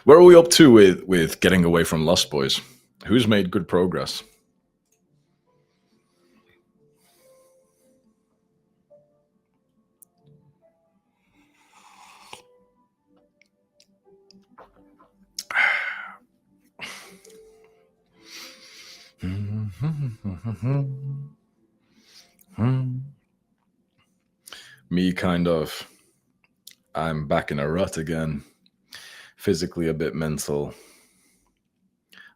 Where are we up to with getting away from lust, boys? Who's made good progress? Me, kind of. I'm back in a rut again. Physically a bit mental.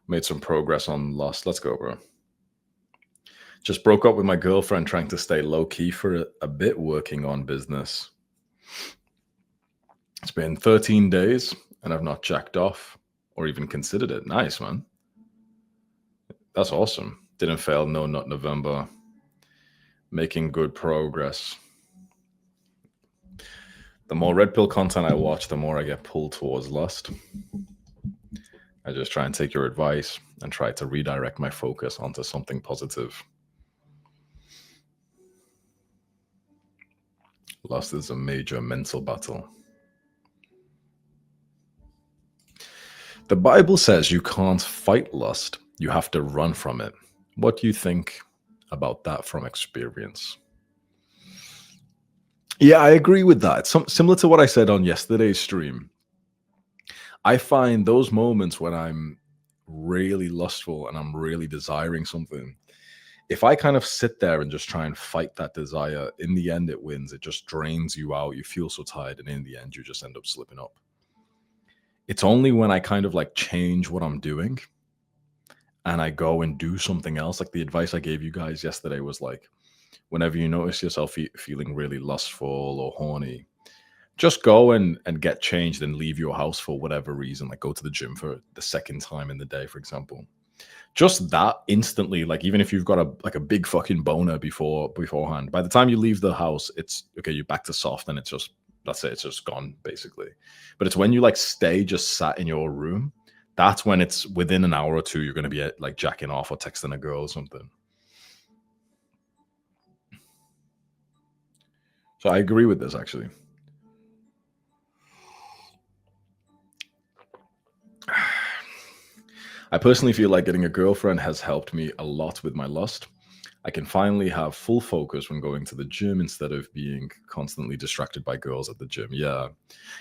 Made some progress on lust. Let's go, bro. Just broke up with my girlfriend, trying to stay low key for a bit, working on business. It's been 13 days and I've not jacked off or even considered it. Nice, man. That's awesome. Didn't fail. No, not November. Making good progress. The more red pill content I watch, the more I get pulled towards lust. I just try and take your advice and try to redirect my focus onto something positive. Lust is a major mental battle. The Bible says you can't fight lust, you have to run from it. What do you think about that from experience? Yeah, I agree with that. Similar to what I said on yesterday's stream. I find those moments when I'm really lustful and I'm really desiring something, if I kind of sit there and just try and fight that desire, in the end it wins. It just drains you out. You feel so tired, and in the end, you just end up slipping up. It's only when I kind of like change what I'm doing and I go and do something else. Like the advice I gave you guys yesterday was like, whenever you notice yourself feeling really lustful or horny, just go and get changed and leave your house for whatever reason. Like go to the gym for the second time in the day, for example. Just that instantly, like even if you've got a big fucking boner beforehand, by the time you leave the house, it's okay, you're back to soft and it's just that's it, it's just gone basically. But it's when you like stay just sat in your room, that's when it's within an hour or two you're gonna be like jacking off or texting a girl or something. So I agree with this actually. I personally feel like getting a girlfriend has helped me a lot with my lust. I can finally have full focus when going to the gym instead of being constantly distracted by girls at the gym. Yeah.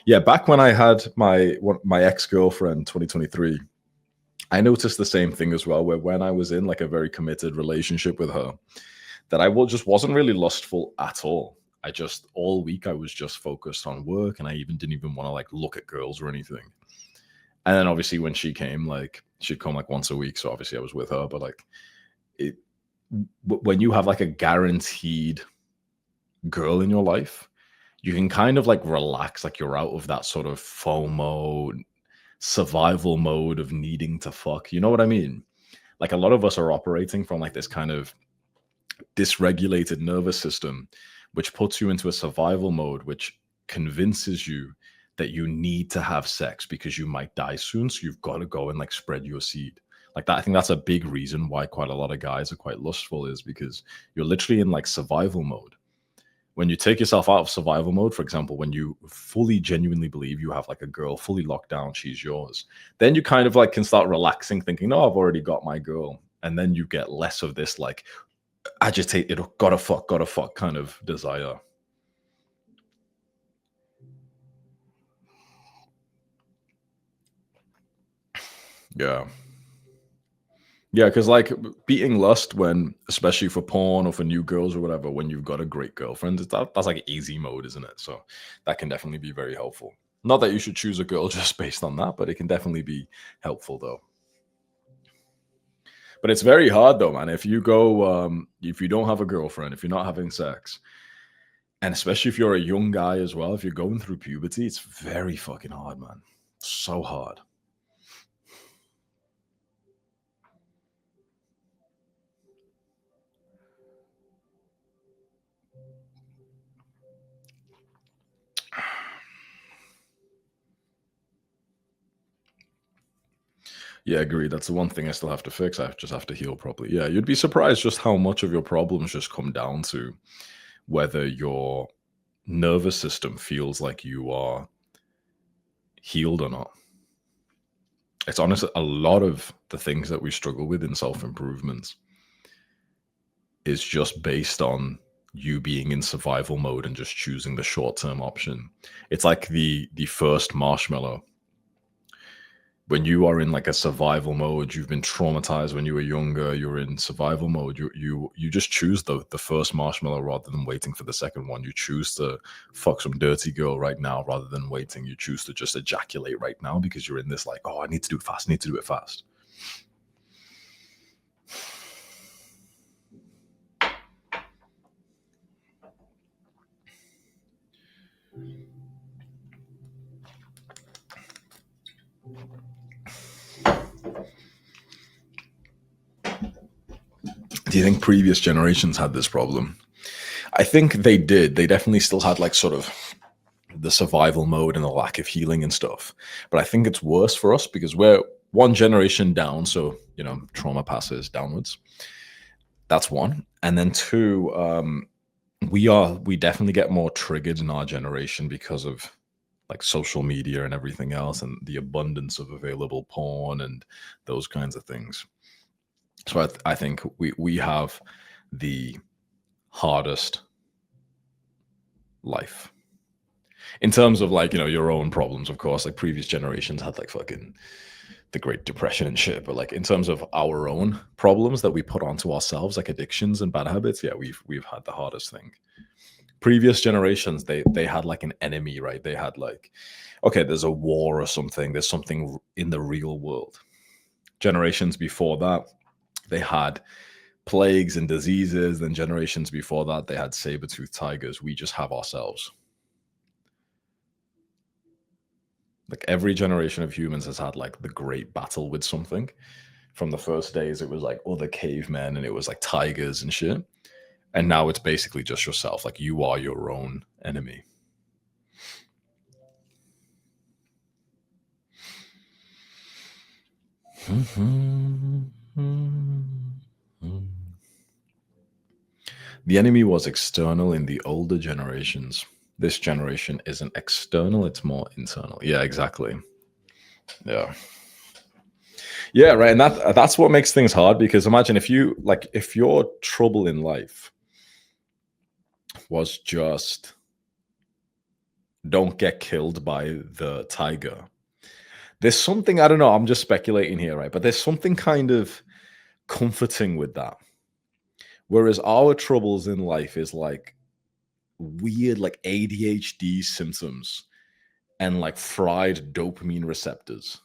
Yeah, back when I had my ex-girlfriend 2023, I noticed the same thing as well, where when I was in like a very committed relationship with her, that just wasn't really lustful at all. I just all week I was just focused on work and I even didn't even want to like look at girls or anything. And then obviously when she came, like she'd come like once a week, so obviously I was with her. But like it, when you have like a guaranteed girl in your life, you can kind of like relax, like you're out of that sort of FOMO survival mode of needing to fuck. You know what I mean? Like a lot of us are operating from like this kind of dysregulated nervous system, which puts you into a survival mode, which convinces you that you need to have sex because you might die soon. So you've got to go and like spread your seed. Like that, I think that's a big reason why quite a lot of guys are quite lustful, is because you're literally in like survival mode. When you take yourself out of survival mode, for example, when you fully genuinely believe you have like a girl fully locked down, she's yours, then you kind of like can start relaxing, thinking, no, I've already got my girl. And then you get less of this like agitated, gotta fuck kind of desire. Yeah. Yeah, because like beating lust when, especially for porn or for new girls or whatever, when you've got a great girlfriend, that's like easy mode, isn't it? So that can definitely be very helpful. Not that you should choose a girl just based on that, but it can definitely be helpful though. But it's very hard though, man. If you don't have a girlfriend, if you're not having sex, and especially if you're a young guy as well, if you're going through puberty, it's very fucking hard, man. So hard. Yeah, agreed. That's the one thing I still have to fix. I just have to heal properly. Yeah, you'd be surprised just how much of your problems just come down to whether your nervous system feels like you are healed or not. It's honestly a lot of the things that we struggle with in self-improvement is just based on you being in survival mode and just choosing the short-term option. It's like the first marshmallow. When you are in like a survival mode, you've been traumatized when you were younger, you're in survival mode, you just choose the first marshmallow rather than waiting for the second one. You choose to fuck some dirty girl right now rather than waiting. You choose to just ejaculate right now because you're in this like, oh, I need to do it fast, I need to do it fast. Do you think previous generations had this problem? I think they did. They definitely still had like sort of the survival mode and the lack of healing and stuff. But I think it's worse for us because we're one generation down. So, trauma passes downwards. That's one. And then two, we definitely get more triggered in our generation because of like social media and everything else and the abundance of available porn and those kinds of things. So I think we have the hardest life in terms of like your own problems. Of course, like previous generations had like fucking the Great Depression and shit, but like in terms of our own problems that we put onto ourselves, like addictions and bad habits, yeah, we've had the hardest thing. Previous generations, they had like an enemy, right? They had like, okay, there's a war or something, there's something in the real world. Generations before that, they had plagues and diseases. Then generations before that, they had saber-toothed tigers. We just have ourselves. Like every generation of humans has had like the great battle with something. From the first days, it was like other cavemen and it was like tigers and shit. And now it's basically just yourself. Like you are your own enemy. The enemy was external in the older generations. This generation isn't external, it's more internal. Yeah, exactly. Yeah. Yeah, right. And that's what makes things hard because imagine if your trouble in life was just don't get killed by the tiger. There's something, I don't know, I'm just speculating here, right? But there's something kind of comforting with that. Whereas our troubles in life is like weird, like ADHD symptoms and like fried dopamine receptors.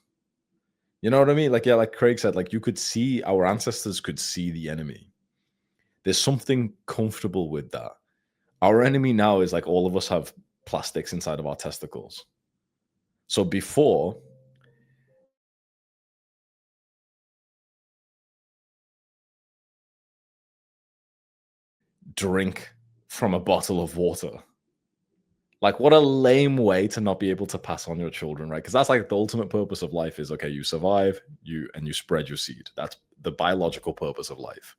You know what I mean? Like, yeah, like Craig said, like you could see our ancestors could see the enemy. There's something comfortable with that. Our enemy now is like all of us have plastics inside of our testicles. So before, drink from a bottle of water. Like, what a lame way to not be able to pass on your children, right? Because that's like the ultimate purpose of life is okay, you survive, you spread your seed. That's the biological purpose of life.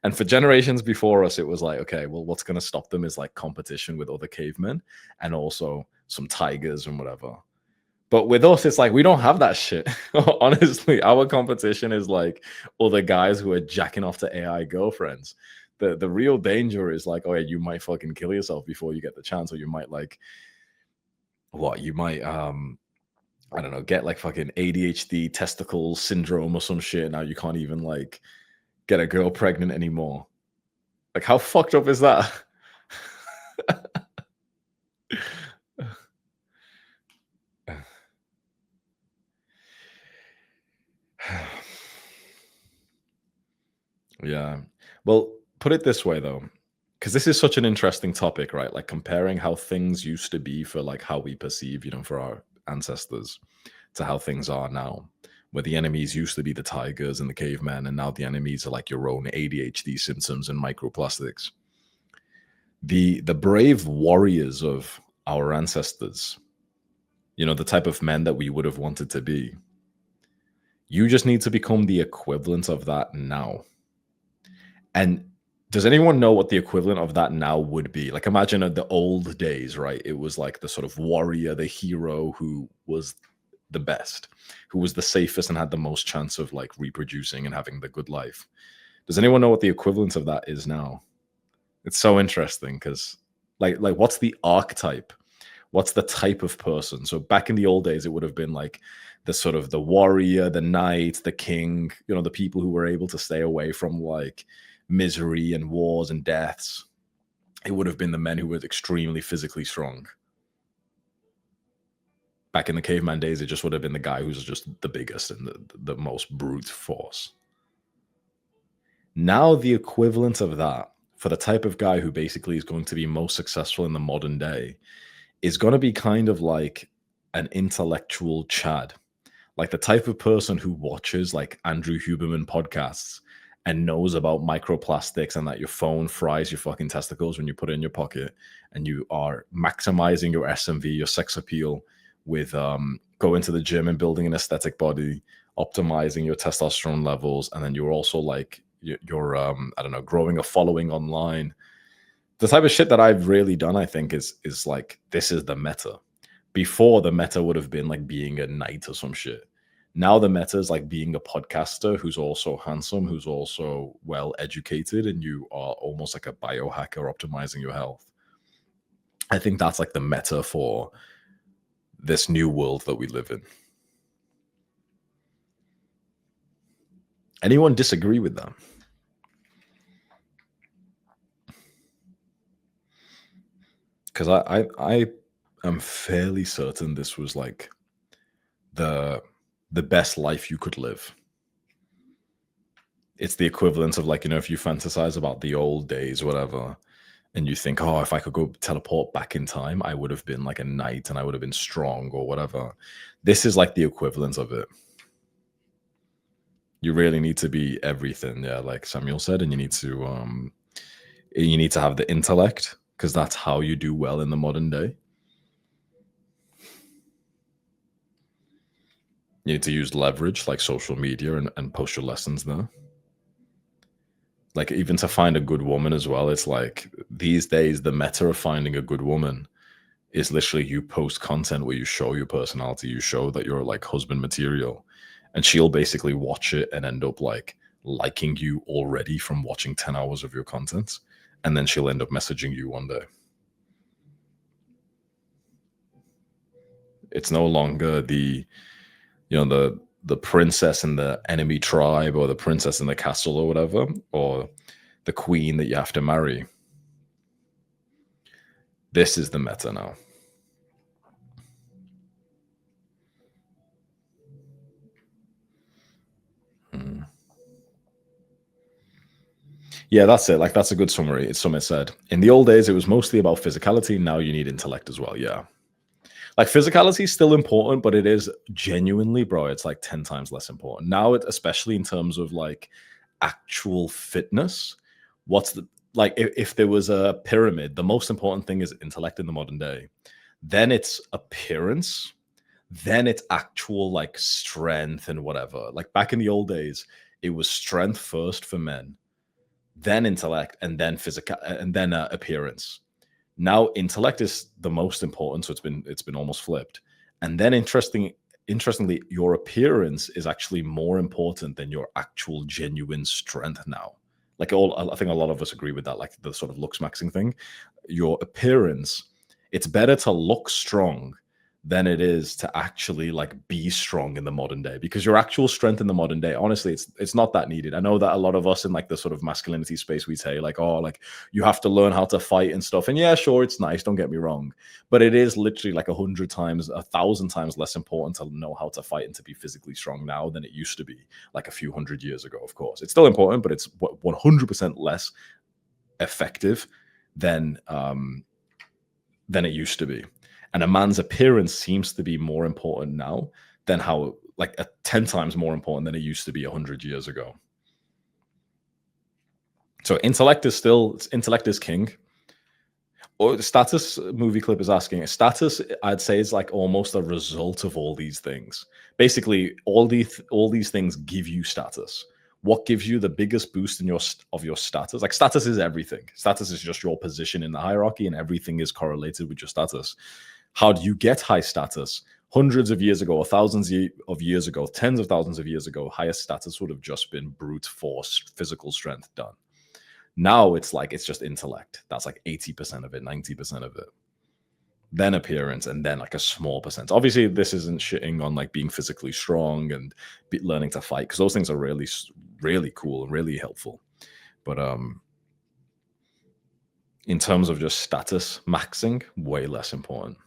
And for generations before us, it was like, okay, well, what's going to stop them is like competition with other cavemen and also some tigers and whatever. But with us, it's like we don't have that shit. Honestly, our competition is like other guys who are jacking off to AI girlfriends. The real danger is like, oh yeah, you might fucking kill yourself before you get the chance, or you might like you might I don't know, get like fucking ADHD testicle syndrome or some shit. Now you can't even like get a girl pregnant anymore. Like how fucked up is that? Yeah. Well, put it this way though, because this is such an interesting topic, right? Like comparing how things used to be for like how we perceive, for our ancestors to how things are now, where the enemies used to be the tigers and the cavemen, and now the enemies are like your own ADHD symptoms and microplastics. The brave warriors of our ancestors, the type of men that we would have wanted to be, you just need to become the equivalent of that now. And does anyone know what the equivalent of that now would be? Like, imagine the old days, right? It was like the sort of warrior, the hero who was the best, who was the safest and had the most chance of like reproducing and having the good life. Does anyone know what the equivalent of that is now? It's so interesting because like what's the archetype? What's the type of person? So back in the old days, it would have been like the sort of the warrior, the knight, the king, you know, the people who were able to stay away from like misery and wars and deaths. It would have been the men who were extremely physically strong. Back in the caveman days, it just would have been the guy who's just the biggest and the most brute force. Now, the equivalent of that for the type of guy who basically is going to be most successful in the modern day is going to be kind of like an intellectual Chad, like the type of person who watches like Andrew Huberman podcasts and knows about microplastics and that your phone fries your fucking testicles when you put it in your pocket, and you are maximizing your SMV, your sex appeal, with going to the gym and building an aesthetic body, optimizing your testosterone levels, and then you're also like you're I don't know, growing a following online. The type of shit that I've really done, I think, is like, this is the meta. Before, the meta would have been like being a knight or some shit. Now the meta is like being a podcaster who's also handsome, who's also well educated, and you are almost like a biohacker optimizing your health. I think that's like the meta for this new world that we live in. Anyone disagree with that? Because I am fairly certain this was like the best life you could live. It's the equivalent of like, you know, if you fantasize about the old days, whatever, and you think, oh, if I could go teleport back in time, I would have been like a knight and I would have been strong or whatever. This is like the equivalent of it. You really need to be everything, yeah, like Samuel said, and you need to have the intellect, because that's how you do well in the modern day. You need to use leverage like social media and post your lessons there. Like, even to find a good woman as well, it's like these days the meta of finding a good woman is literally you post content where you show your personality, you show that you're like husband material, and she'll basically watch it and end up like liking you already from watching 10 hours of your content, and then she'll end up messaging you one day. It's no longer the, you know, the princess in the enemy tribe, or the princess in the castle, or whatever, or the queen that you have to marry. This is the meta now. Hmm. Yeah, that's it. Like, that's a good summary. It's Summit said. In the old days, it was mostly about physicality. Now you need intellect as well. Yeah. Like, physicality is still important, but it is genuinely, bro, it's like 10 times less important. Now, especially in terms of like actual fitness, what's the, like, if there was a pyramid, the most important thing is intellect in the modern day. Then it's appearance. Then it's actual like strength and whatever. Like, back in the old days, it was strength first for men, then intellect, and then physical, and then appearance. Now intellect is the most important, so it's been almost flipped. And then interestingly, your appearance is actually more important than your actual genuine strength now. Like, I think a lot of us agree with that, like the sort of looks maxing thing. Your appearance, it's better to look strong than it is to actually like be strong in the modern day, because your actual strength in the modern day, honestly, it's not that needed. I know that a lot of us in like the sort of masculinity space, we say like, oh, like you have to learn how to fight and stuff, and yeah, sure, it's nice, don't get me wrong, but it is literally like 100 times, 1,000 times less important to know how to fight and to be physically strong now than it used to be like a few hundred years ago. Of course, it's still important, but it's 100% less effective than it used to be. And a man's appearance seems to be more important now than how, like, 10 times more important than it used to be 100 years ago. So intellect is king. Or the status movie clip is asking, status, I'd say, is like almost a result of all these things. Basically, all these things give you status. What gives you the biggest boost in your status? Like, status is everything. Status is just your position in the hierarchy, and everything is correlated with your status. How do you get high status? hundreds of years ago or of years ago, tens of thousands of years ago, higher status would have just been brute force, physical strength done. Now it's like it's just intellect. That's like 80% of it, 90% of it. Then appearance, and then like a small percent. Obviously, this isn't shitting on like being physically strong and learning to fight, because those things are really, really cool and really helpful. But in terms of just status maxing, way less important.